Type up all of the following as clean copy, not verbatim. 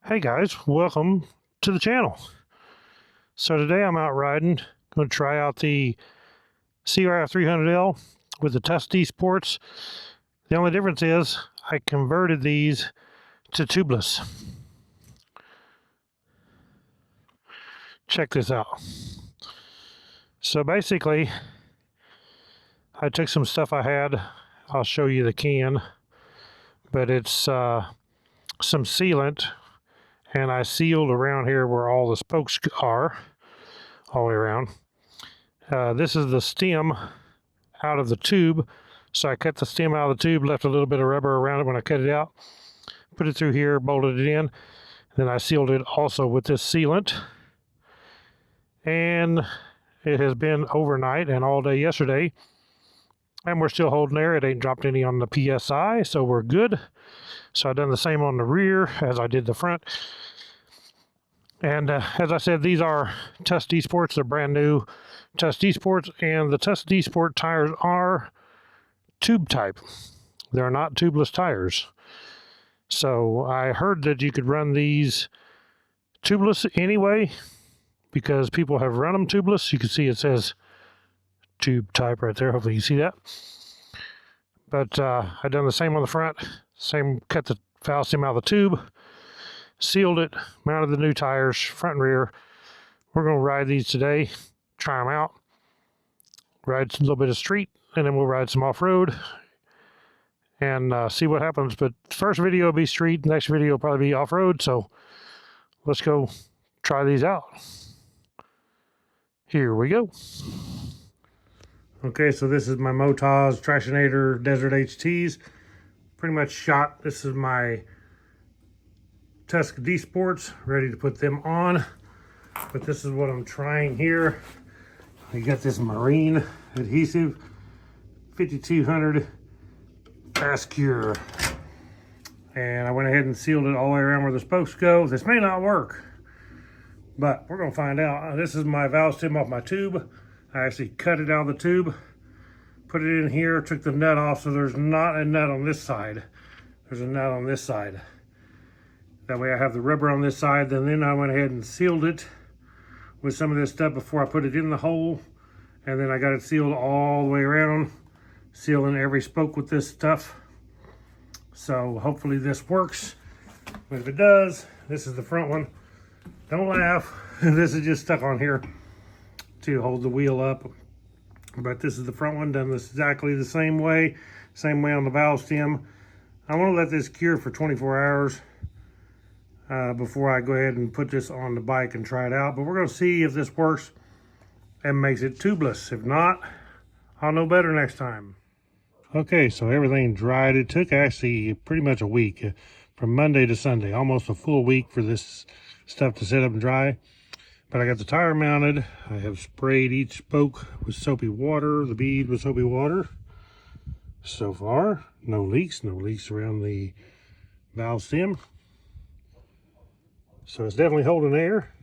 Hey guys, welcome to the channel. So today I'm out riding. Going to try out the CRF 300L with the Tusk DSports. The only difference is I converted these to tubeless. Check this out. So basically, I took some stuff I had. I'll show you the can, but it's some sealant, and I sealed around here where all the spokes are, all the way around. This is the stem out of the tube, so I cut the stem out of the tube, left a little bit of rubber around it when I cut it out, put it through here, bolted it in, then I sealed it also with this sealant. And it has been overnight and all day yesterday, and we're still holding there. It ain't dropped any on the PSI, so we're good. So I've done the same on the rear as I did the front. And as I said, these are Tusk DSports. They're brand new Tusk DSports, and the Tusk DSport tires are tube type. They're not tubeless tires. So I heard that you could run these tubeless anyway, because people have run them tubeless. You can see it says tube type right there. Hopefully you see that. But I've done the same on the front. Same, cut the valve stem out of the tube, sealed it, mounted the new tires, front and rear. We're going to ride these today, try them out, ride a little bit of street, and then we'll ride some off-road and see what happens. But first video will be street, next video will probably be off-road, so let's go try these out. Here we go. Okay, so this is my Motaz Tractionator Desert HTs. Pretty much shot. This is my Tusk DSports, ready to put them on. But this is what I'm trying here. I got this marine adhesive, 5200 Fast Cure. And I went ahead and sealed it all the way around where the spokes go. This may not work, but we're gonna find out. This is my valve stem off my tube. I actually cut it out of the tube, put it in here, took the nut off, so there's not a nut on this side. There's a nut on this side. That way I have the rubber on this side. Then I went ahead and sealed it with some of this stuff before I put it in the hole. And then I got it sealed all the way around, sealing every spoke with this stuff. So hopefully this works. But if it does, this is the front one. Don't laugh. This is just stuck on here to hold the wheel up. But this is the front one, done this exactly the same way on the valve stem. I want to let this cure for 24 hours before I go ahead and put this on the bike and try it out. But we're going to see if this works and makes it tubeless. If not, I'll know better next time. Okay, so everything dried. It took actually pretty much a week, from Monday to Sunday, almost a full week for this stuff to set up and dry. But I got the tire mounted. I have sprayed each spoke with soapy water, the bead with soapy water. So far, no leaks around the valve stem. So it's definitely holding air.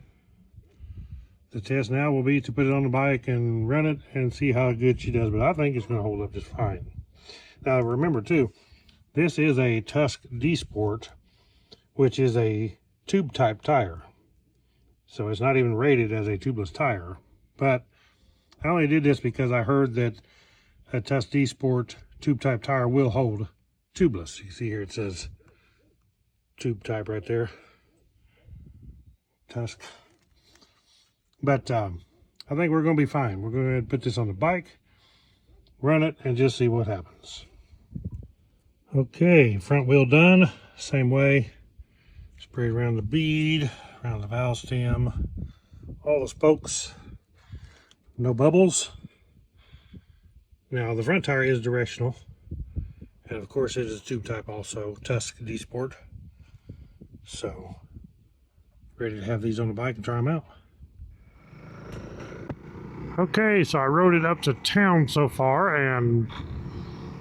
The test now will be to put it on the bike and run it and see how good she does. But I think it's going to hold up just fine. Now remember too, this is a Tusk DSport, which is a tube type tire. So it's not even rated as a tubeless tire. But I only did this because I heard that a Tusk DSport tube type tire will hold tubeless. You see here it says tube type right there. Tusk. But I think we're going to be fine. We're going to put this on the bike, run it, and just see what happens. Okay, front wheel done. Same way. Spray around the bead, around the valve stem, all the spokes, no bubbles. Now the front tire is directional, and of course it is tube type also, Tusk DSport. So ready to have these on the bike and try them out. Okay, so I rode it up to town so far and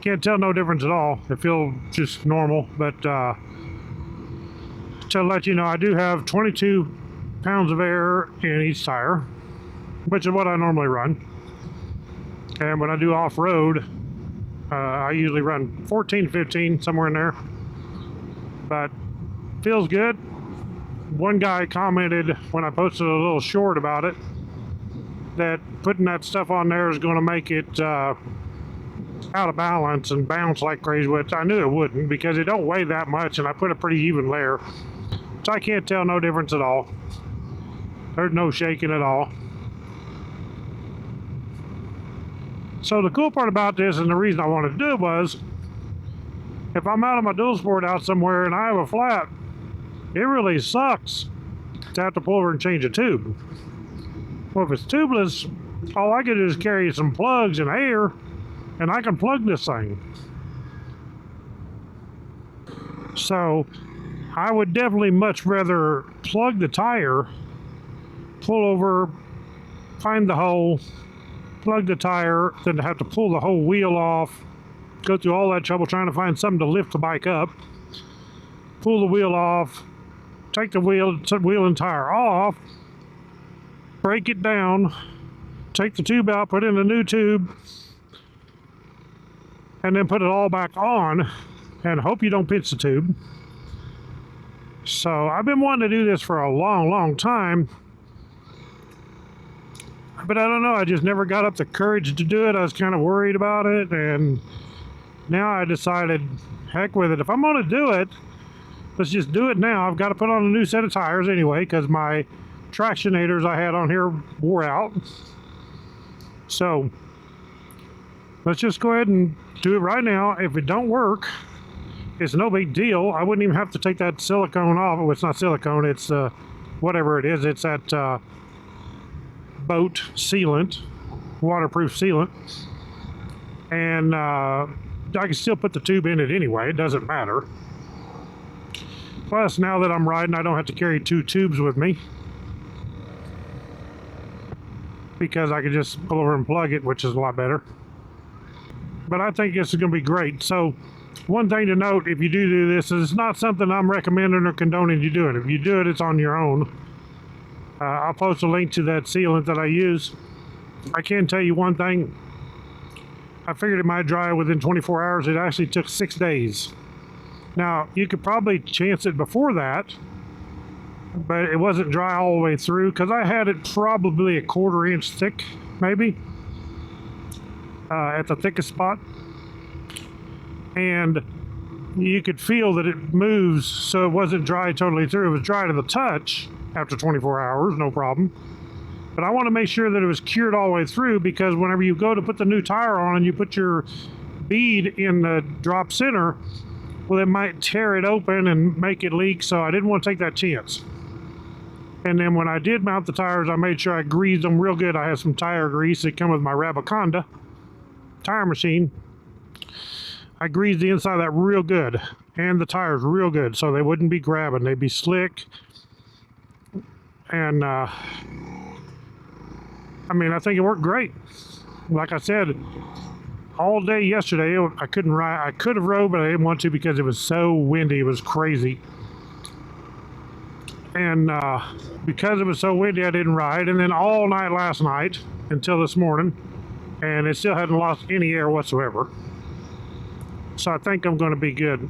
can't tell no difference at all. It feels just normal, but to let you know, I do have 22 pounds of air in each tire, which is what I normally run. And when I do off-road, I usually run 14, 15, somewhere in there. But feels good. one guy commented when I posted a little short about it that putting that stuff on there is going to make it out of balance and bounce like crazy, which I knew it wouldn't because it don't weigh that much, and I put a pretty even layer, so I can't tell no difference at all. There's no shaking at all. So the cool part about this, and the reason I wanted to do it, was if I'm out of my dual sport out somewhere and I have a flat, it really sucks to have to pull over and change a tube. Well, if it's tubeless, all I can do is carry some plugs and air, and I can plug this thing. So I would definitely much rather plug the tire, pull over, find the hole, plug the tire, than to have to pull the whole wheel off, go through all that trouble trying to find something to lift the bike up, pull the wheel off, take the wheel and tire off, break it down, take the tube out, put in a new tube, and then put it all back on and hope you don't pinch the tube. So I've been wanting to do this for a long time, but I don't know, I just never got up the courage to do it. I was kind of worried about it, and now I decided, heck with it. If I'm going to do it, let's just do it now. I've got to put on a new set of tires anyway because my tractionators I had on here wore out. So let's just go ahead and do it right now. If it don't work, it's no big deal. I wouldn't even have to take that silicone off. Well, it's not silicone, it's whatever it is. It's that boat sealant, waterproof sealant. And I can still put the tube in it anyway. It doesn't matter. Plus, now that I'm riding, I don't have to carry two tubes with me, because I can just pull over and plug it, which is a lot better. But I think this is going to be great. So one thing to note, if you do this, is it's not something I'm recommending or condoning you doing. If you do it, it's on your own. I'll post a link to that sealant that I use. I can tell you one thing. I figured it might dry within 24 hours. It actually took 6 days. Now, you could probably chance it before that, but it wasn't dry all the way through because I had it probably a 1/4 inch thick, maybe, at the thickest spot. And you could feel that it moves, so it wasn't dry totally through. It was dry to the touch after 24 hours, no problem. But I want to make sure that it was cured all the way through, because whenever you go to put the new tire on and you put your bead in the drop center, well, it might tear it open and make it leak, so I didn't want to take that chance. And then when I did mount the tires, I made sure I greased them real good. I have some tire grease that come with my Rabaconda tire machine. I greased the inside of that real good, and the tires real good, so they wouldn't be grabbing. They'd be slick. And I mean, I think it worked great. Like I said, all day yesterday, I couldn't ride. I could have rode, but I didn't want to because it was so windy. It was crazy. And because it was so windy, I didn't ride. And then all night last night until this morning, and it still hadn't lost any air whatsoever. So I think I'm going to be good.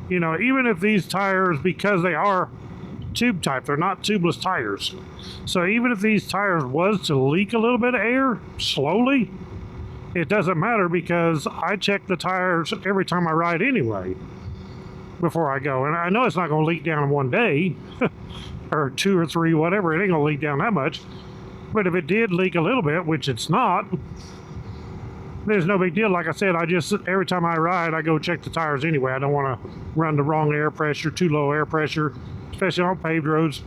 You know, even if these tires, because they are tube type, they're not tubeless tires. So even if these tires was to leak a little bit of air slowly, it doesn't matter because I check the tires every time I ride anyway before I go. And I know it's not going to leak down in one day or 2 or 3, whatever. It ain't going to leak down that much. But if it did leak a little bit, which it's not, there's no big deal. Like I said, I just, every time I ride, I go check the tires anyway. I don't want to run the wrong air pressure, too low air pressure, especially on paved roads.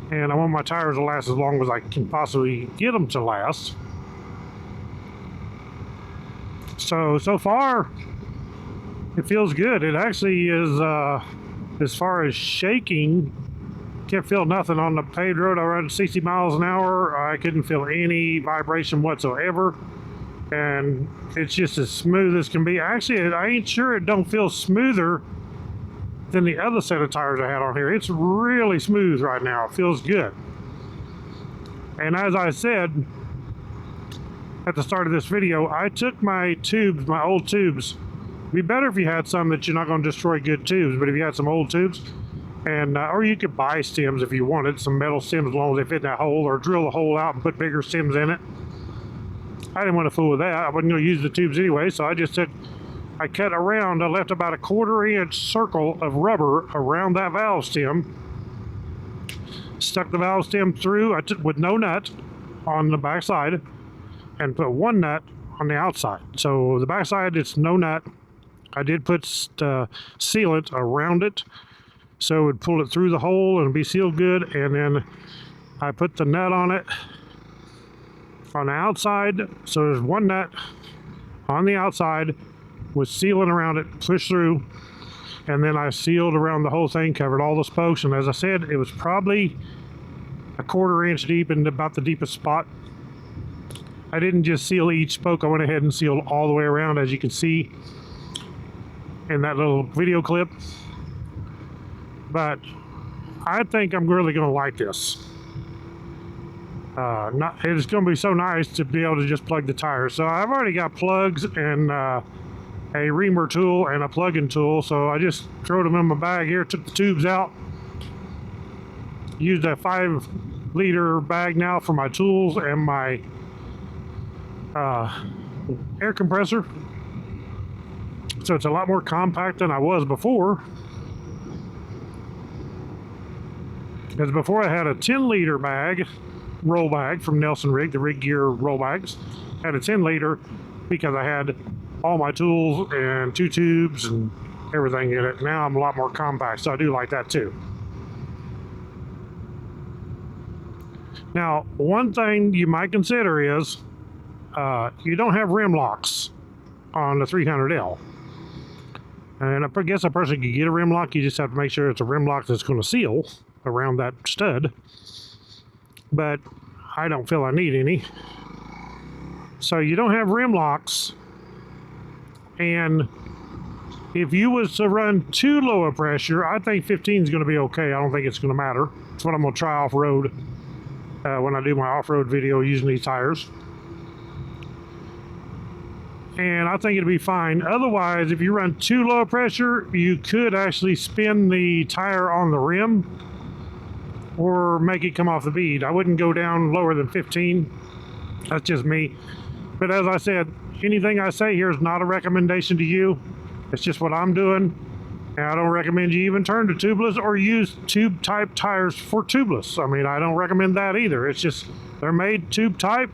And I want my tires to last as long as I can possibly get them to last. So far, it feels good. It actually is, as far as shaking, can't feel nothing on the paved road. I run 60 miles an hour. I couldn't feel any vibration whatsoever. And it's just as smooth as can be. Actually, I ain't sure it don't feel smoother than the other set of tires I had on here. It's really smooth right now. It feels good. And as I said at the start of this video, I took my tubes, my old tubes, Be better if you had some that you're not going to destroy good tubes, but if you had some old tubes, and or you could buy stems if you wanted, some metal stems as long as they fit in that hole, or drill the hole out and put bigger stems in it. I didn't want to fool with that. I wasn't going to use the tubes anyway, so I just said, I cut around, I left about a 1/4 inch circle of rubber around that valve stem, stuck the valve stem through with no nut on the back side, and put one nut on the outside. So the back side, it's no nut. I did put sealant around it, so it would pull it through the hole and be sealed good, and then I put the nut on it on the outside, so there's one nut on the outside with sealant around it, push through, and then I sealed around the whole thing, covered all the spokes, and as I said, it was probably a 1/4 inch deep in about the deepest spot. I didn't just seal each spoke, I went ahead and sealed all the way around, as you can see in that little video clip. But I think I'm really going to like this. It's going to be so nice to be able to just plug the tires. So I've already got plugs and a reamer tool and a plug-in tool, so I just threw them in my bag here, took the tubes out, used a 5-liter bag now for my tools and my air compressor, so it's a lot more compact than I was before. Because before I had a 10-liter bag, roll bag from Nelson Rigg, the Rigg Gear roll bags. I had a 10-liter because I had all my tools and 2 tubes and everything in it. Now I'm a lot more compact, so I do like that too. Now, one thing you might consider is you don't have rim locks on the 300L. And I guess a person could get a rim lock, you just have to make sure it's a rim lock that's going to seal around that stud. But I don't feel I need any. So you don't have rim locks, and if you was to run too low a pressure, I think 15 is going to be okay. I don't think it's going to matter. That's what I'm going to try off-road when I do my off-road video using these tires. And I think it'll be fine. Otherwise, if you run too low pressure, you could actually spin the tire on the rim or make it come off the bead. I wouldn't go down lower than 15. That's just me. But as I said, anything I say here is not a recommendation to you. It's just what I'm doing. And I don't recommend you even turn to tubeless or use tube type tires for tubeless. I mean, I don't recommend that either. It's just, they're made tube type.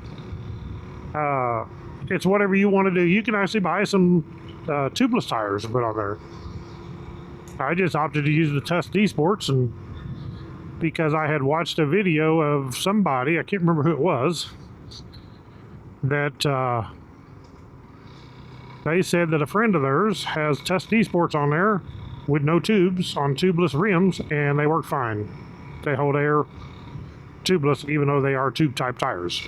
It's whatever you want to do. You can actually buy some tubeless tires and put on there. I just opted to use the Tusk DSports, and because I had watched a video of somebody, I can't remember who it was, that they said that a friend of theirs has Tusk DSports on there with no tubes on tubeless rims, and they work fine. They hold air tubeless, even though they are tube type tires.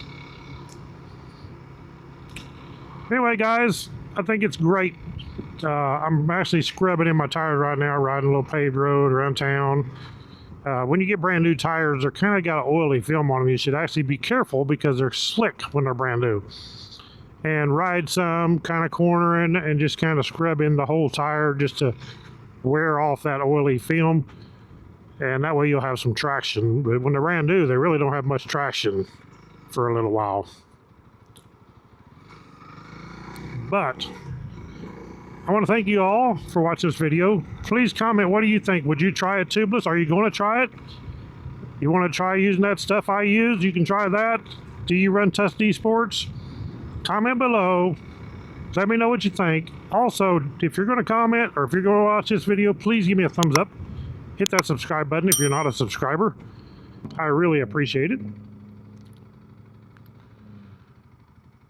Anyway, guys, I think it's great. I'm actually scrubbing in my tires right now, riding a little paved road around town. When you get brand new tires, they're kind of got an oily film on them. You should actually be careful because they're slick when they're brand new. And ride some, kind of cornering and just kind of scrub in the whole tire just to wear off that oily film. And that way you'll have some traction. But when they're brand new, they really don't have much traction for a little while. But I want to thank you all for watching this video. Please comment, what do you think? Would you try a tubeless? Are you going to try it? You want to try using that stuff I used? You can try that. Do you run Tusk DSports? Comment below. Let me know what you think. Also, if you're going to comment or if you're going to watch this video, please give me a thumbs up. Hit that subscribe button if you're not a subscriber. I really appreciate it.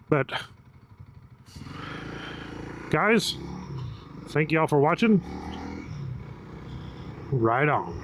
But guys, thank y'all for watching. Right on.